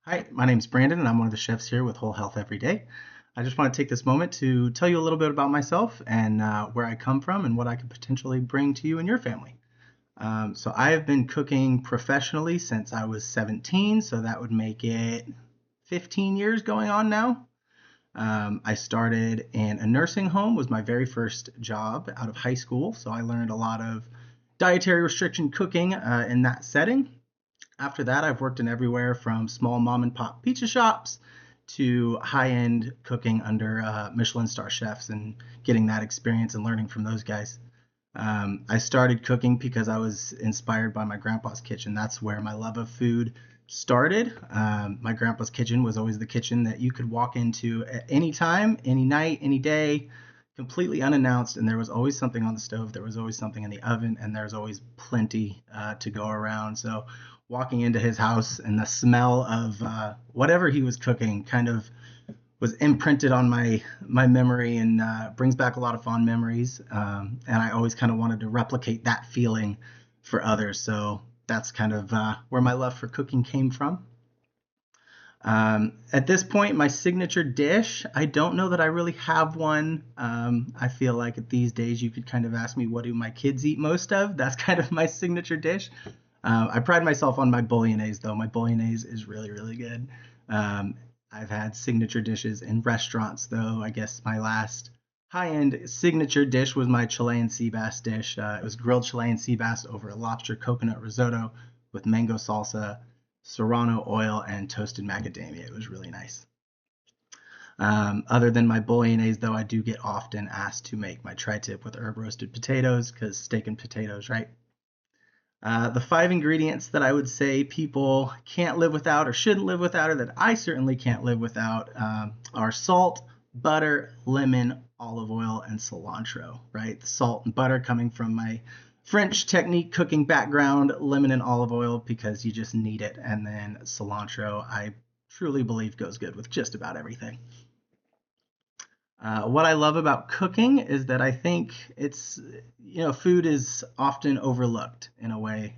Hi, my name's Brandon, and I'm one of the chefs here with Whole Health Every Day. I just want to take this moment to tell you a little bit about myself and where I come from and what I could potentially bring to you and your family. So I have been cooking professionally since I was 17, so that would make it 15 years going on now. I started in a nursing home, was my very first job out of high school, so I learned a lot of dietary restriction cooking in that setting. After that, I've worked in everywhere from small mom and pop pizza shops to high end cooking under Michelin star chefs and getting that experience and learning from those guys. I started cooking because I was inspired by my grandpa's kitchen. That's where my love of food started. My grandpa's kitchen was always the kitchen that you could walk into at any time, any night, any day, completely unannounced, and there was always something on the stove. There was always something in the oven, and there was always plenty to go around. So walking into his house and the smell of whatever he was cooking kind of was imprinted on my memory and brings back a lot of fond memories. And I always kind of wanted to replicate that feeling for others. So that's kind of where my love for cooking came from. At this point, my signature dish, I don't know that I really have one. I feel like these days you could kind of ask me, what do my kids eat most of? That's kind of my signature dish. I pride myself on my bolognese, though. My bolognese is really, really good. Um, I've had signature dishes in restaurants, though. I guess my last high-end signature dish was my Chilean sea bass dish. It was grilled Chilean sea bass over a lobster coconut risotto with mango salsa, serrano oil, and toasted macadamia. It was really nice. Other than my bolognese, though, I do get often asked to make my tri-tip with herb roasted potatoes because steak and potatoes, right? The five ingredients that I would say people can't live without or shouldn't live without, or that I certainly can't live without, are salt, butter, lemon, olive oil, and cilantro, right? The salt and butter coming from my French technique cooking background, lemon and olive oil because you just need it, and then cilantro, I truly believe goes good with just about everything. What I love about cooking is that I think food is often overlooked in a way.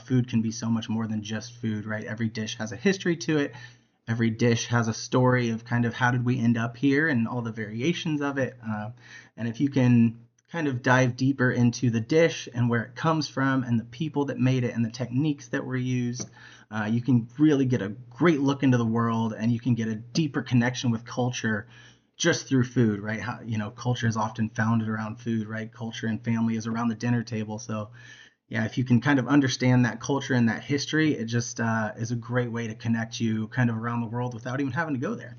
Food can be so much more than just food, right? Every dish has a history to it. Every dish has a story of kind of how did we end up here and all the variations of it. And if you can kind of dive deeper into the dish and where it comes from and the people that made it and the techniques that were used, you can really get a great look into the world and you can get a deeper connection with culture just through food, right? How, culture is often founded around food, right? Culture and family is around the dinner table. So, yeah, if you can kind of understand that culture and that history, it just is a great way to connect you kind of around the world without even having to go there.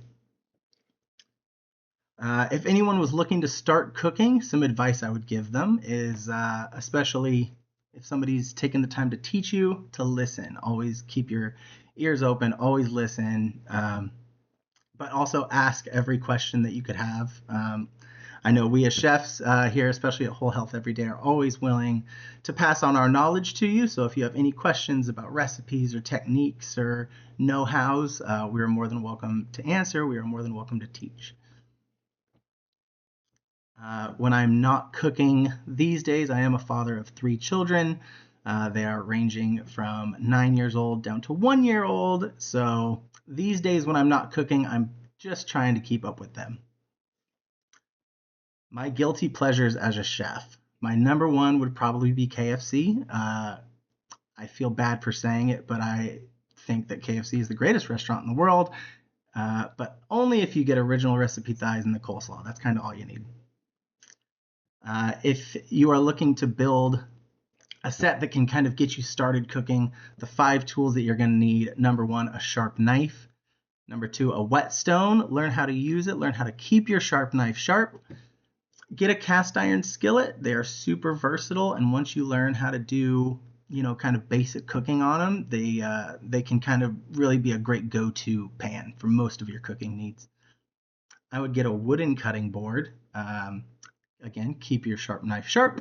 If anyone was looking to start cooking, some advice I would give them is especially if somebody's taken the time to teach you, to listen. Always keep your ears open, always listen. But also ask every question that you could have. I know we as chefs here, especially at Whole Health Every Day, are always willing to pass on our knowledge to you. So if you have any questions about recipes or techniques or know-hows, we are more than welcome to answer. We are more than welcome to teach. When I'm not cooking these days, I am a father of three children. They are ranging from 9 years old down to 1 year old. So these days, when I'm not cooking, I'm just trying to keep up with them. My guilty pleasures as a chef. My number one would probably be KFC. I feel bad for saying it, but I think that KFC is the greatest restaurant in the world, but only if you get original recipe thighs and the coleslaw. That's kind of all you need. If you are looking to build a set that can kind of get you started cooking, the five tools that you're going to need: number one, a sharp knife; number two, a whetstone. Learn how to use it, learn how to keep your sharp knife sharp. Get a cast iron skillet. They are super versatile, and once you learn how to do kind of basic cooking on them, they can kind of really be a great go-to pan for most of your cooking needs. I would get a wooden cutting board. Again, keep your sharp knife sharp.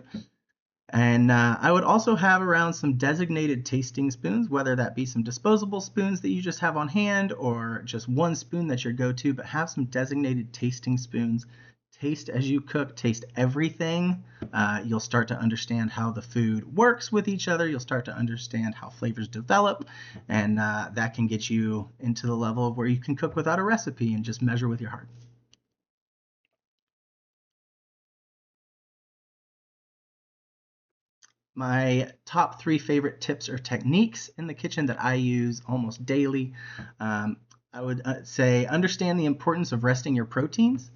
And I would also have around some designated tasting spoons, whether that be some disposable spoons that you just have on hand or just one spoon that's your go-to, but have some designated tasting spoons. taste as you cook, taste everything. You'll start to understand how the food works with each other. You'll start to understand how flavors develop, and that can get you into the level of where you can cook without a recipe and just measure with your heart. My top 3 favorite tips or techniques in the kitchen that I use almost daily. I would say understand the importance of resting your proteins.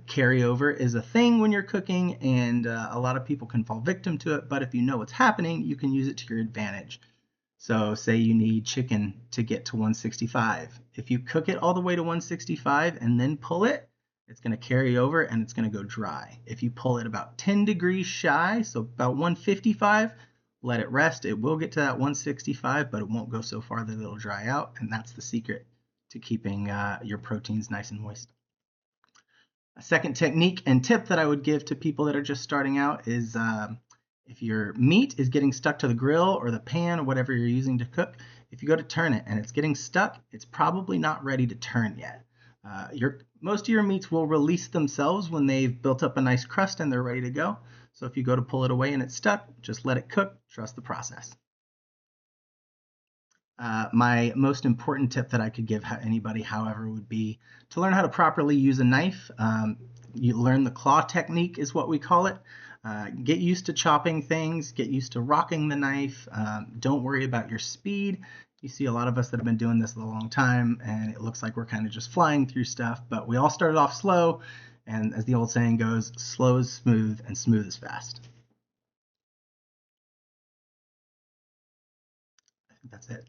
Carryover is a thing when you're cooking, and a lot of people can fall victim to it, but if you know what's happening, you can use it to your advantage. So say you need chicken to get to 165. If you cook it all the way to 165 and then pull it, it's going to carry over and it's going to go dry. If you pull it about 10 degrees shy, so about 155, let it rest. It will get to that 165, but it won't go so far that it'll dry out, and that's the secret to keeping your proteins nice and moist. A second technique and tip that I would give to people that are just starting out is if your meat is getting stuck to the grill or the pan or whatever you're using to cook, if you go to turn it and it's getting stuck, it's probably not ready to turn yet. Most of your meats will release themselves when they've built up a nice crust and they're ready to go. So if you go to pull it away and it's stuck, just let it cook. Trust the process. My most important tip that I could give anybody, however, would be to learn how to properly use a knife. You learn the claw technique is what we call it. Get used to chopping things, get used to rocking the knife. Don't worry about your speed. You see a lot of us that have been doing this a long time, and it looks like we're kind of just flying through stuff, but we all started off slow, and as the old saying goes, slow is smooth and smooth is fast. I think that's it.